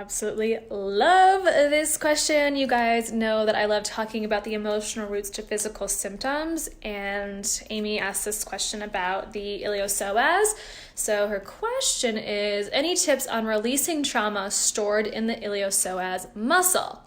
Absolutely love this question. You guys know that I love talking about the emotional roots to physical symptoms, and Amy asked this question about the iliopsoas. So her question is, any tips on releasing trauma stored in the iliopsoas muscle?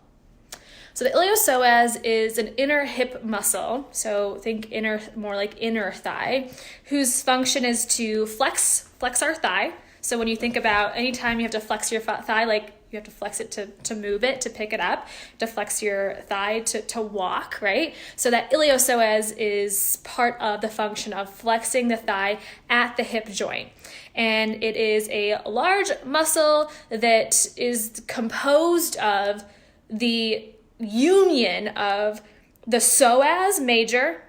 So the iliopsoas is an inner hip muscle, so think inner, more like inner thigh, whose function is to flex our thigh. So when you think about anytime you have to flex your thigh, like you have to flex it to move it, to pick it up, to flex your thigh to walk, right? So that iliopsoas is part of the function of flexing the thigh at the hip joint. And it is a large muscle that is composed of the union of the psoas major,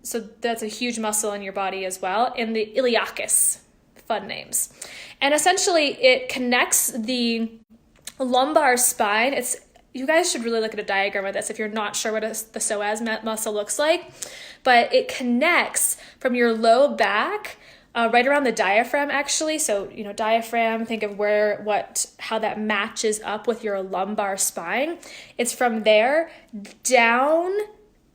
so that's a huge muscle in your body as well, and the iliacus, fun names. And essentially it connects the lumbar spine. You guys should really look at a diagram of this if you're not sure what the psoas muscle looks like, but it connects from your low back right around the diaphragm, actually. So, diaphragm, think of how that matches up with your lumbar spine. It's from there down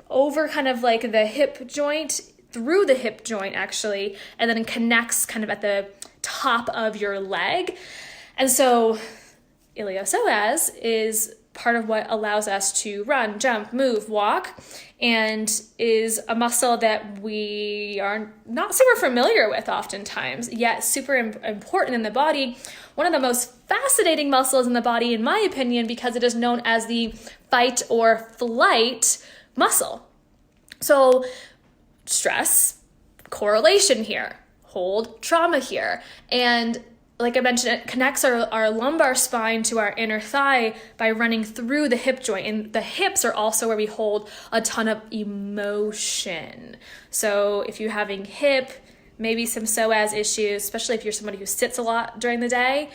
over kind of like the hip joint, through the hip joint actually, and then it connects kind of at the top of your leg. And so iliopsoas is part of what allows us to run, jump, move, walk, and is a muscle that we are not super familiar with oftentimes, yet super important in the body. One of the most fascinating muscles in the body, in my opinion, because it is known as the fight or flight muscle. So stress, correlation here, hold, trauma here, and like I mentioned, it connects our lumbar spine to our inner thigh by running through the hip joint. And the hips are also where we hold a ton of emotion. So if you're having hip, maybe some psoas issues, especially if you're somebody who sits a lot during the day,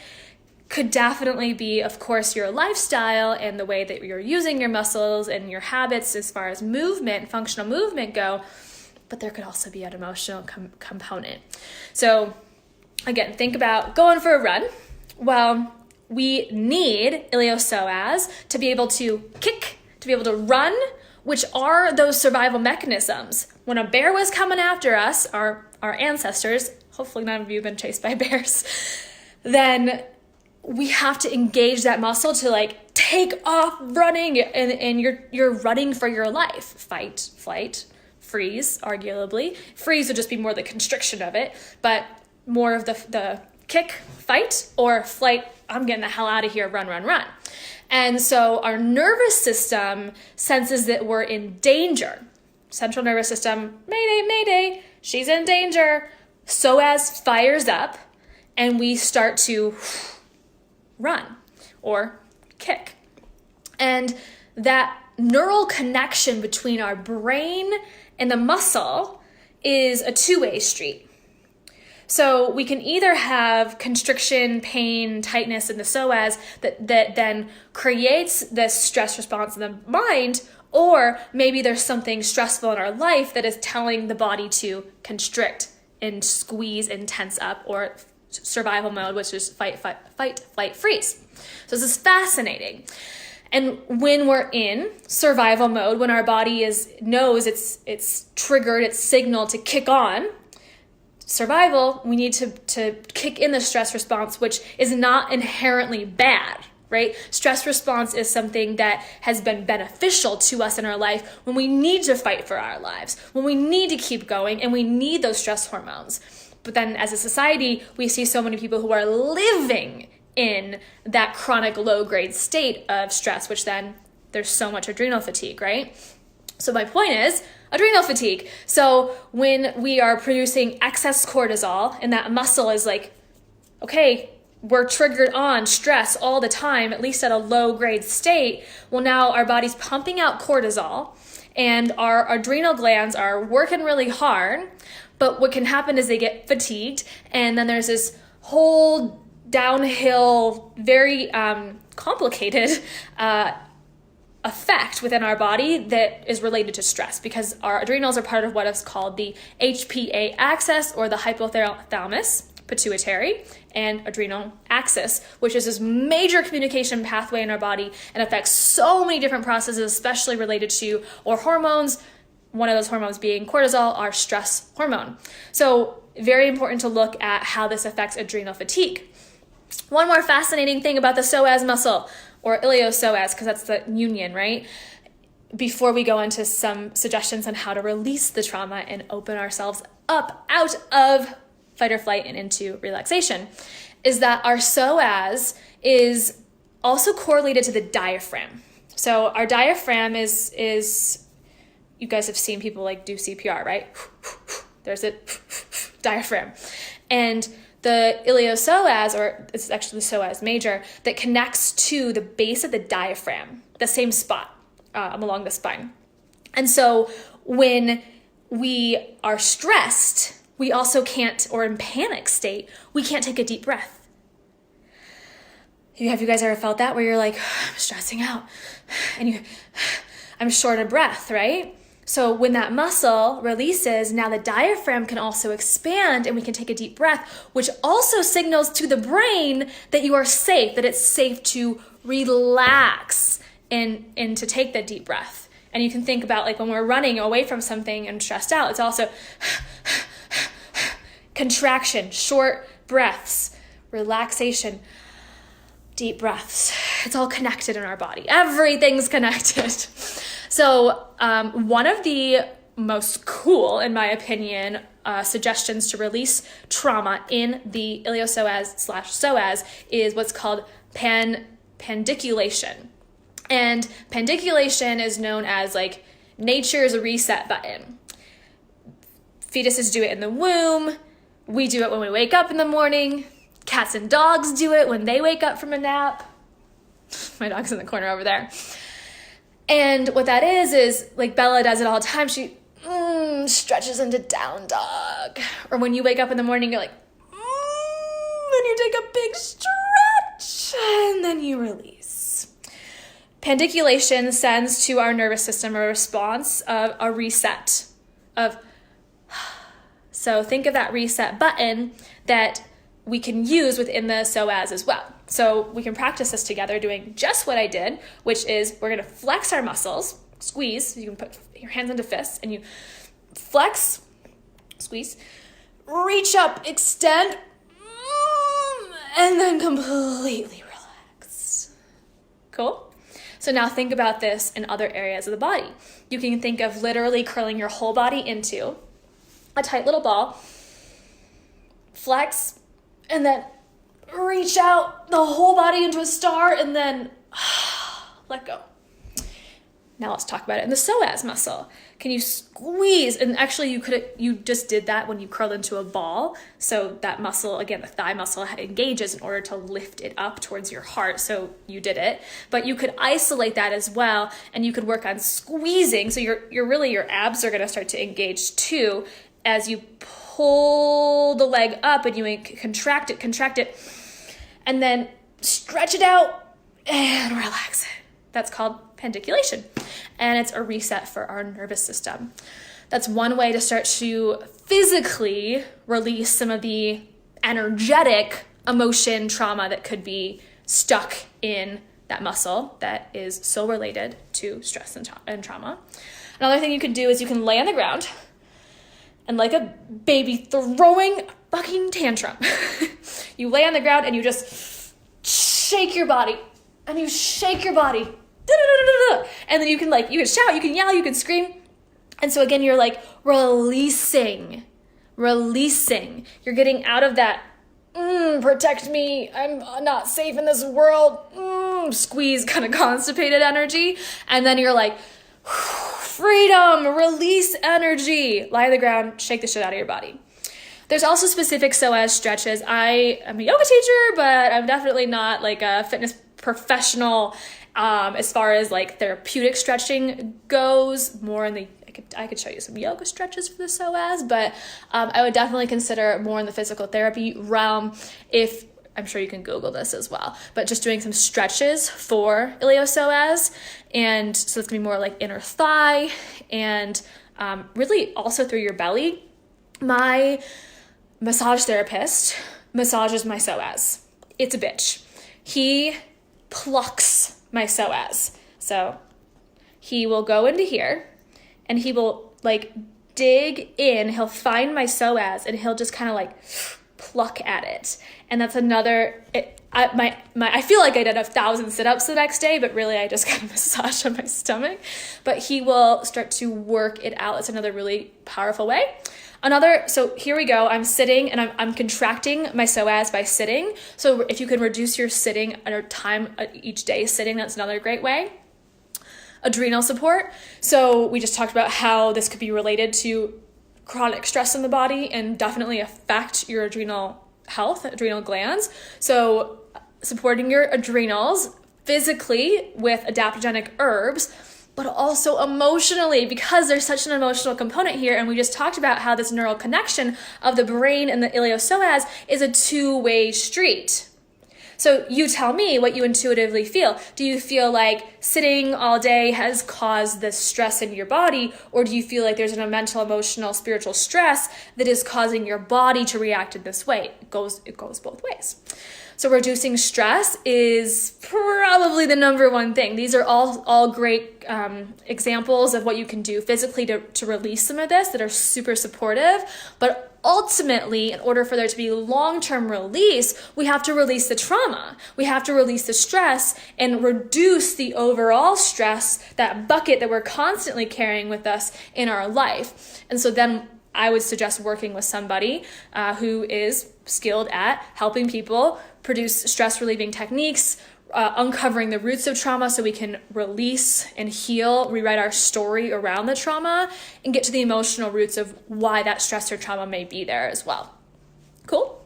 could definitely be, of course, your lifestyle and the way that you're using your muscles and your habits as far as movement, functional movement go. But there could also be an emotional component. So again, think about going for a run. Well, we need iliopsoas to be able to kick, to be able to run, which are those survival mechanisms. When a bear was coming after us, our ancestors, hopefully none of you have been chased by bears, then we have to engage that muscle to like take off running, and you're running for your life. Fight, flight, freeze, arguably. Freeze would just be more the constriction of it, but more of the kick, fight, or flight, I'm getting the hell out of here, run, run, run. And so our nervous system senses that we're in danger. Central nervous system, mayday, mayday, she's in danger. Psoas fires up and we start to run or kick. And that neural connection between our brain and the muscle is a two-way street. So we can either have constriction, pain, tightness in the psoas that then creates this stress response in the mind, or maybe there's something stressful in our life that is telling the body to constrict and squeeze and tense up, or survival mode, which is fight, flight, freeze. So this is fascinating. And when we're in survival mode, when our body knows it's triggered, it's signaled to kick on, survival, we need to kick in the stress response, which is not inherently bad, right? Stress response is something that has been beneficial to us in our life when we need to fight for our lives, when we need to keep going, and we need those stress hormones. But then as a society, we see so many people who are living in that chronic low-grade state of stress, which then there's so much adrenal fatigue, right? So my point is adrenal fatigue. So when we are producing excess cortisol and that muscle is like, okay, we're triggered on stress all the time, at least at a low grade state. Well, now our body's pumping out cortisol and our adrenal glands are working really hard. But what can happen is they get fatigued, and then there's this whole downhill, very complicated effect within our body that is related to stress, because our adrenals are part of what is called the HPA axis, or the hypothalamus pituitary, and adrenal axis, which is this major communication pathway in our body and affects so many different processes, especially related to our hormones. One of those hormones being cortisol, our stress hormone. So very important to look at how this affects adrenal fatigue. One more fascinating thing about the psoas muscle, or iliopsoas, because that's the union, right? Before we go into some suggestions on how to release the trauma and open ourselves up out of fight or flight and into relaxation, is that our psoas is also correlated to the diaphragm. So our diaphragm is you guys have seen people like do CPR, right? There's a diaphragm. And the iliopsoas, or it's actually the psoas major, that connects to the base of the diaphragm, the same spot along the spine. And so when we are stressed, we also can't, or in panic state, we can't take a deep breath. Have you guys ever felt that, where you're like, I'm stressing out, and I'm short of breath, right? So when that muscle releases, now the diaphragm can also expand and we can take a deep breath, which also signals to the brain that you are safe, that it's safe to relax and to take that deep breath. And you can think about like when we're running away from something and stressed out, it's also contraction, short breaths, relaxation, deep breaths. It's all connected in our body. Everything's connected. So one of the most cool, in my opinion, suggestions to release trauma in the iliopsoas/psoas is what's called pandiculation. And pandiculation is known as like nature's reset button. Fetuses do it in the womb. We do it when we wake up in the morning. Cats and dogs do it when they wake up from a nap. My dog's in the corner over there. And what that is like Bella does it all the time. She stretches into down dog. Or when you wake up in the morning, you're like, then you take a big stretch and then you release. Pandiculation sends to our nervous system a response of a reset of. So think of that reset button that we can use within the psoas as well. So we can practice this together doing just what I did, which is we're gonna flex our muscles, squeeze. You can put your hands into fists and you flex, squeeze, reach up, extend, and then completely relax. Cool? So now think about this in other areas of the body. You can think of literally curling your whole body into a tight little ball, flex, and then reach out the whole body into a star, and then let go. Now let's talk about it in the psoas muscle. Can you squeeze? And actually you just did that when you curled into a ball. So that muscle, again, the thigh muscle engages in order to lift it up towards your heart. So you did it, but you could isolate that as well. And you could work on squeezing. So your abs are going to start to engage too, as you pull the leg up and you contract it, and then stretch it out and relax it. That's called pandiculation, and it's a reset for our nervous system. That's one way to start to physically release some of the energetic emotion trauma that could be stuck in that muscle that is so related to stress and trauma. Another thing you can do is you can lay on the ground and like a baby throwing a fucking tantrum, you lay on the ground and you just shake your body. And you shake your body. And then you can shout, you can yell, you can scream. And so again, you're like releasing. You're getting out of that, protect me, I'm not safe in this world, squeeze, kind of constipated energy. And then you're like, freedom, release energy. Lie on the ground, shake the shit out of your body. There's also specific psoas stretches. I am a yoga teacher, but I'm definitely not like a fitness professional as far as like therapeutic stretching goes. More in the, I could show you some yoga stretches for the psoas, but I would definitely consider more in the physical therapy realm. If I'm sure you can Google this as well, but just doing some stretches for iliopsoas. And so it's gonna be more like inner thigh and really also through your belly. My massage therapist massages my psoas. It's a bitch. He plucks my psoas. So he will go into here and he will like dig in. He'll find my psoas and he'll just kind of like pluck at it. And that's another, I feel like I did 1,000 sit-ups the next day, but really I just got a massage on my stomach. But he will start to work it out. It's another really powerful way. So here we go. I'm sitting and I'm contracting my psoas by sitting. So if you can reduce your sitting or time each day sitting, that's another great way. Adrenal support. So we just talked about how this could be related to chronic stress in the body and definitely affect your adrenal health, adrenal glands. So supporting your adrenals physically with adaptogenic herbs, but also emotionally, because there's such an emotional component here. And we just talked about how this neural connection of the brain and the iliopsoas is a two-way street. So you tell me what you intuitively feel. Do you feel like sitting all day has caused this stress in your body? Or do you feel like there's a mental, emotional, spiritual stress that is causing your body to react in this way? It goes both ways. So reducing stress is probably the number one thing. These are all great examples of what you can do physically to release some of this that are super supportive. But ultimately, in order for there to be long-term release, we have to release the trauma. We have to release the stress and reduce the overall stress, that bucket that we're constantly carrying with us in our life. And so then I would suggest working with somebody who is skilled at helping people produce stress-relieving techniques, uncovering the roots of trauma so we can release and heal, rewrite our story around the trauma, and get to the emotional roots of why that stress or trauma may be there as well. Cool?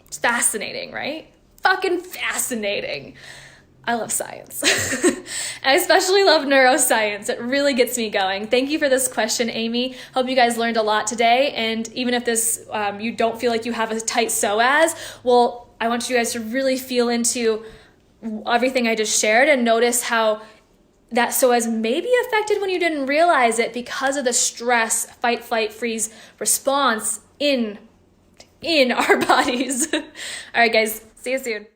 It's fascinating, right? Fucking fascinating. I love science. I especially love neuroscience. It really gets me going. Thank you for this question, Amy. Hope you guys learned a lot today. And even if this you don't feel like you have a tight psoas, well, I want you guys to really feel into everything I just shared and notice how that psoas may be affected when you didn't realize it because of the stress, fight, flight, freeze response in our bodies. All right, guys, see you soon.